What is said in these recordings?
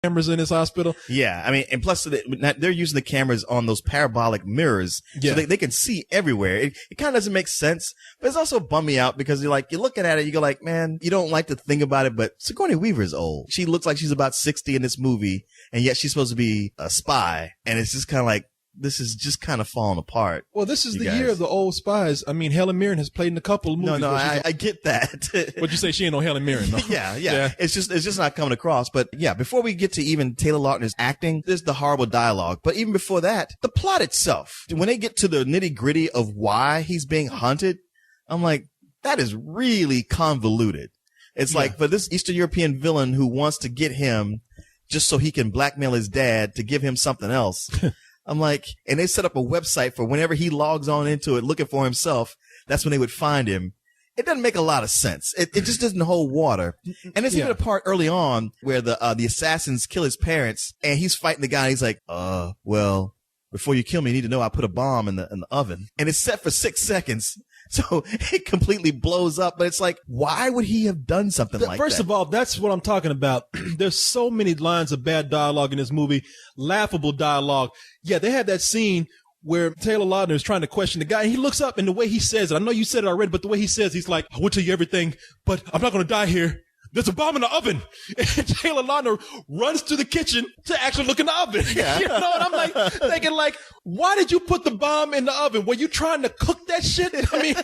cameras in this hospital. Yeah, I mean, and plus they're using the cameras on those parabolic mirrors, so they can see everywhere. It kind of doesn't make sense, but it's also bummed me out because you're looking at it, you go like, man, you don't like to think about it, but Sigourney Weaver's old. She looks like she's about 60 in this movie, and yet she's supposed to be a spy, and it's just kind of like, this is just kind of falling apart. Well, this is the year of the old spies. I mean, Helen Mirren has played in a couple of movies. No, I get that. What'd you say? She ain't no Helen Mirren, though. Yeah. It's just not coming across. But yeah, before we get to even Taylor Lautner's acting, there's the horrible dialogue. But even before that, the plot itself. When they get to the nitty gritty of why he's being hunted, I'm like, that is really convoluted. It's like for this Eastern European villain who wants to get him just so he can blackmail his dad to give him something else. I'm like, and they set up a website for whenever he logs on into it looking for himself, that's when they would find him. It doesn't make a lot of sense. It just doesn't hold water. And there's even a part early on where the assassins kill his parents and he's fighting the guy. And he's like, well, before you kill me, you need to know I put a bomb in the oven. And it's set for 6 seconds. So it completely blows up. But it's like, why would he have done something like that? First of all, that's what I'm talking about. There's so many lines of bad dialogue in this movie, laughable dialogue. Yeah, they had that scene where Taylor Lautner is trying to question the guy, and he looks up, and the way he says it, I know you said it already, but the way he says, he's like, I will tell you everything, but I'm not going to die here. There's a bomb in the oven. And Taylor Lautner runs to the kitchen to actually look in the oven. Yeah. You know, and I'm like thinking like, why did you put the bomb in the oven? Were you trying to cook that shit? I mean,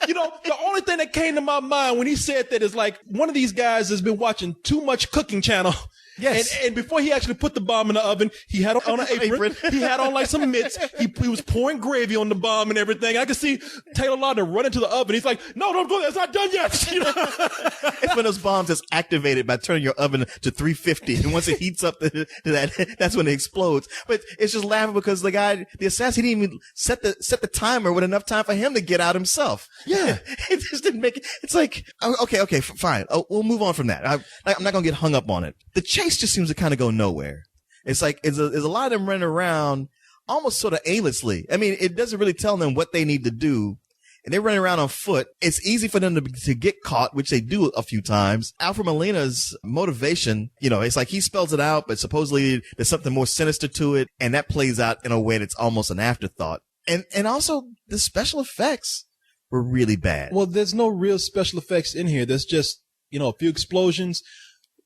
you know, the only thing that came to my mind when he said that is like, one of these guys has been watching too much Cooking Channel. Yes. And before he actually put the bomb in the oven, he had on an apron. He had on like some mitts. He was pouring gravy on the bomb and everything. I could see Taylor Lautner run into the oven. He's like, no, don't go there. It's not done yet. You know? It's one of those bombs that's activated by turning your oven to 350. And once it heats up to that, that's when it explodes. But it's just laughing because the assassin, he didn't even set the timer with enough time for him to get out himself. Yeah. It just didn't make it. It's like, okay, fine. We'll move on from that. I'm not going to get hung up on it. The chase just seems to kind of go nowhere. It's like, there's a lot of them running around almost sort of aimlessly. I mean, it doesn't really tell them what they need to do. And they're running around on foot. It's easy for them to get caught, which they do a few times. Alfred Molina's motivation, you know, it's like he spells it out, but supposedly there's something more sinister to it. And that plays out in a way that's almost an afterthought. And also the special effects were really bad. Well, there's no real special effects in here. There's just, you know, a few explosions,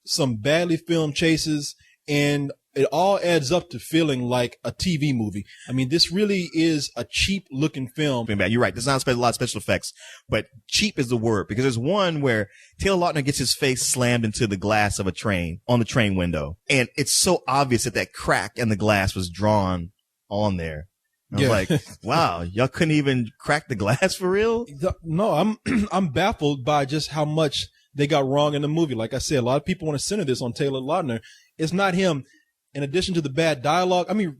some badly filmed chases, and it all adds up to feeling like a TV movie. I mean, this really is a cheap looking film. You're right. There's not a lot of special effects, but cheap is the word, because there's one where Taylor Lautner gets his face slammed into the glass of a train on the train window. And it's so obvious that crack in the glass was drawn on there. I was like, wow, y'all couldn't even crack the glass for real? No, I'm baffled by just how much they got wrong in the movie. Like I said, a lot of people want to center this on Taylor Lautner. It's not him. In addition to the bad dialogue, I mean,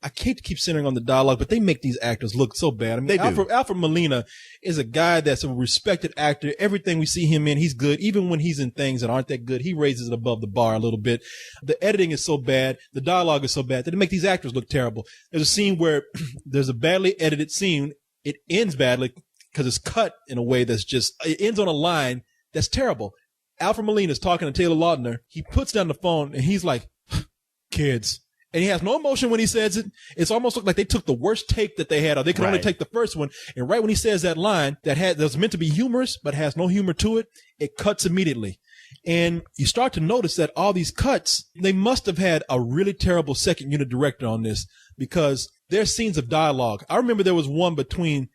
I can't keep centering on the dialogue, but they make these actors look so bad. I mean, Alfred Molina is a guy that's a respected actor. Everything we see him in, he's good. Even when he's in things that aren't that good, he raises it above the bar a little bit. The editing is so bad. The dialogue is so bad that it makes these actors look terrible. There's a scene where there's a badly edited scene. It ends badly because it's cut in a way that's just, it ends on a line that's terrible. Alfred Molina is talking to Taylor Lautner. He puts down the phone and he's like, kids. And he has no emotion when he says it. It's almost like they took the worst take that they had, or they could only take the first one. And right when he says that line that's meant to be humorous, but has no humor to it, it cuts immediately. And you start to notice that all these cuts, they must have had a really terrible second unit director on this, because there's scenes of dialogue. I remember there was one between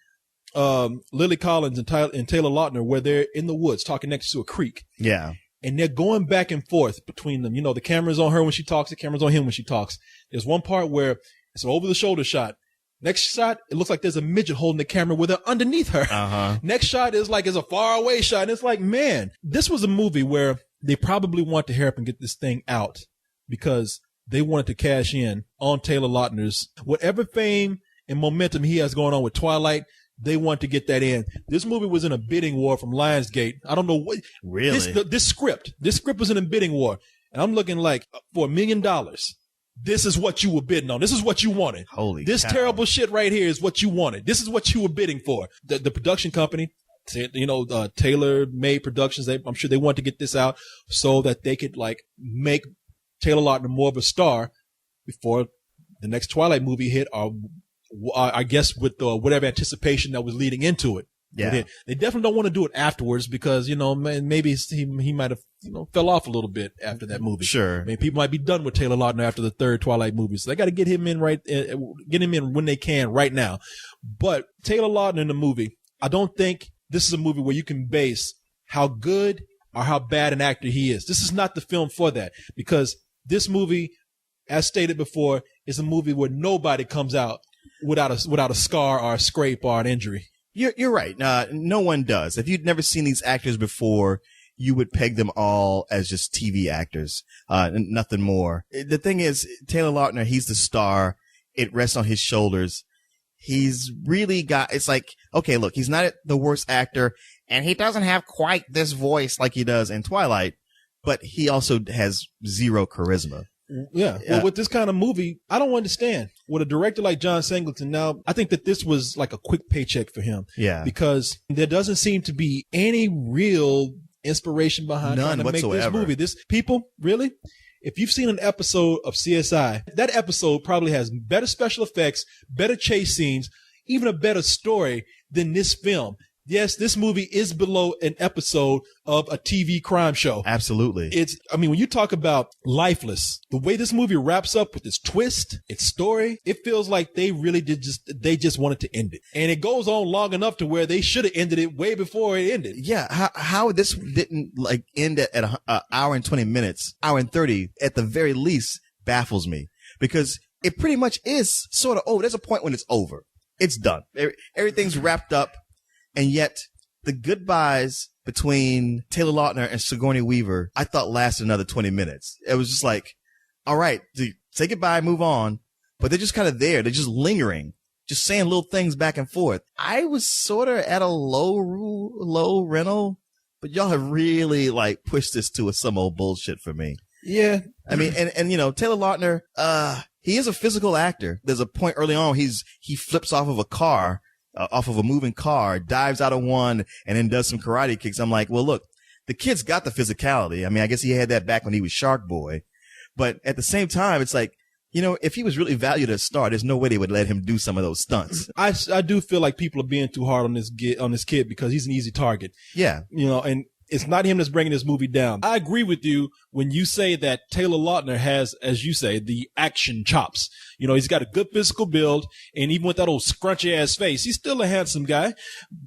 Lily Collins and Taylor Lautner where they're in the woods talking next to a creek. Yeah. And they're going back and forth between them. You know, the camera's on her when she talks, the camera's on him when she talks. There's one part where it's an over-the-shoulder shot. Next shot, it looks like there's a midget holding the camera with her underneath her. Uh-huh. Next shot is like it's a far-away shot. And it's like, man, this was a movie where they probably want to hurry up and get this thing out because they wanted to cash in on Taylor Lautner's whatever fame and momentum he has going on with Twilight. They want to get that in. This movie was in a bidding war from Lionsgate. I don't know what. Really? This script was in a bidding war. And I'm looking like, for $1 million, this is what you were bidding on. This is what you wanted. Holy This cow. Terrible shit right here is what you wanted. This is what you were bidding for. The production company, you know, Taylor Made Productions, I'm sure they wanted to get this out so that they could like make Taylor Lautner more of a star before the next Twilight movie hit, or I guess with whatever anticipation that was leading into it. Yeah. They definitely don't want to do it afterwards because, maybe he might have, fell off a little bit after that movie. Sure. I mean, people might be done with Taylor Lautner after the third Twilight movie. So they got to get him in when they can right now. But Taylor Lautner in the movie, I don't think this is a movie where you can base how good or how bad an actor he is. This is not the film for that, because this movie, as stated before, is a movie where nobody comes out without a scar or a scrape or an injury. You're right. No one does. If you'd never seen these actors before, you would peg them all as just TV actors, nothing more. The thing is, Taylor Lautner, he's the star. It rests on his shoulders. He's really it's like, okay, look, he's not the worst actor, and he doesn't have quite this voice like he does in Twilight, but he also has zero charisma. Yeah. Well, with this kind of movie, I don't understand. With a director like John Singleton, now, I think that this was like a quick paycheck for him. Yeah. Because there doesn't seem to be any real inspiration behind trying to whatsoever. make this movie. People, really? If you've seen an episode of CSI, that episode probably has better special effects, better chase scenes, even a better story than this film. Yes, this movie is below an episode of a TV crime show. Absolutely. When you talk about lifeless, the way this movie wraps up with its twist, its story, it feels like they really they just wanted to end it. And it goes on long enough to where they should have ended it way before it ended. Yeah. How this didn't end at an hour and 20 minutes, hour and 30 at the very least baffles me, because it pretty much is sort of, there's a point when it's over. It's done. Everything's wrapped up. And yet, the goodbyes between Taylor Lautner and Sigourney Weaver, I thought lasted another 20 minutes. It was just like, all right, say goodbye, move on. But they're just kind of there. They're just lingering, just saying little things back and forth. I was sort of at a low rental, but y'all have really pushed this to some old bullshit for me. Yeah. I mean, and Taylor Lautner, he is a physical actor. There's a point early on, he flips off of a car. Off of a moving car, dives out of one, and then does some karate kicks. I'm like, well, look, the kid's got the physicality. I mean, I guess he had that back when he was Shark Boy. But at the same time, it's like, if he was really valued as a star, there's no way they would let him do some of those stunts. I do feel like people are being too hard on this kid because he's an easy target. Yeah. And it's not him that's bringing this movie down. I agree with you when you say that Taylor Lautner has, as you say, the action chops. He's got a good physical build, and even with that old scrunchy ass face, he's still a handsome guy.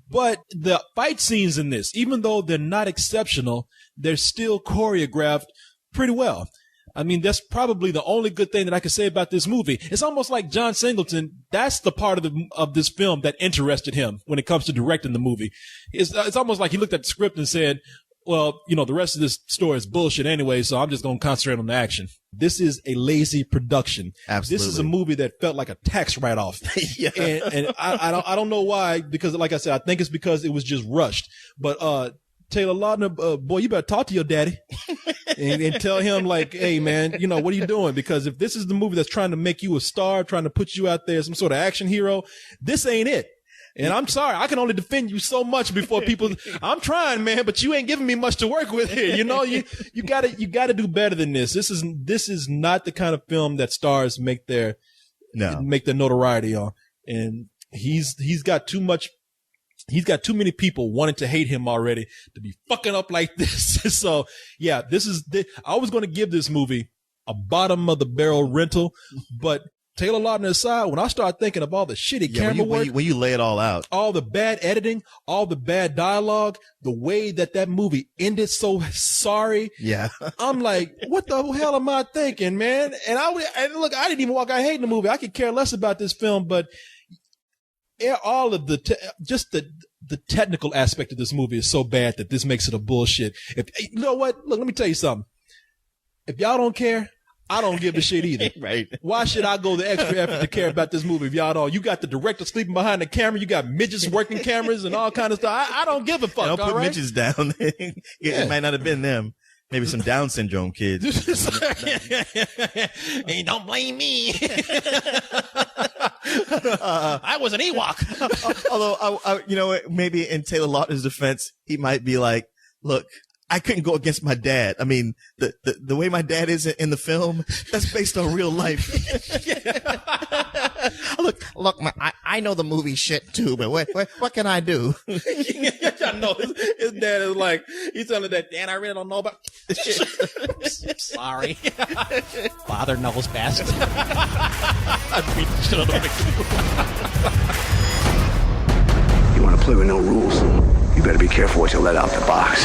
But the fight scenes in this, even though they're not exceptional, they're still choreographed pretty well. I mean, that's probably the only good thing that I can say about this movie. It's almost like John Singleton, that's the part of this film that interested him when it comes to directing the movie. It's almost like he looked at the script and said, well, the rest of this story is bullshit anyway, so I'm just going to concentrate on the action. This is a lazy production. Absolutely. This is a movie that felt like a tax write-off. Yeah. And I don't know why, because like I said, I think it's because it was just rushed. But, Taylor Lautner, boy, you better talk to your daddy and tell him hey man, what are you doing? Because if this is the movie that's trying to make you a star, trying to put you out there as some sort of action hero, this ain't it. And I'm sorry, I can only defend you so much before people. I'm trying, man, but you ain't giving me much to work with here. You gotta do better than this. This is not the kind of film that stars make their notoriety on. And he's got too much. He's got too many people wanting to hate him already to be fucking up like this. So yeah, I was going to give this movie a bottom of the barrel rental, but Taylor Lautner aside, when I start thinking of all the shitty camera work, when you lay it all out, all the bad editing, all the bad dialogue, the way that movie ended so sorry. Yeah. I'm like, what the hell am I thinking, man? And look, I didn't even walk out hating the movie. I could care less about this film, but all of the technical aspect of this movie is so bad that this makes it a bullshit. You know what? Look, let me tell you something. If y'all don't care, I don't give a shit either. Right. Why should I go the extra effort to care about this movie if y'all don't? You got the director sleeping behind the camera. You got midgets working cameras and all kind of stuff. I don't give a fuck. Don't put right? midgets down. It might not have been them. Maybe some Down syndrome kids. Hey, don't blame me. I was an Ewok. Although, maybe in Taylor Lautner's defense, he might be like, look, I couldn't go against my dad. I mean, the way my dad is in the film, that's based on real life. Look, I know the movie shit too, but what can I do? I know his dad is like, he's telling that, Dan, I really don't know about Sorry. Father knows best. I beat the shit out of him. You want to play with no rules? You better be careful what you let out the box.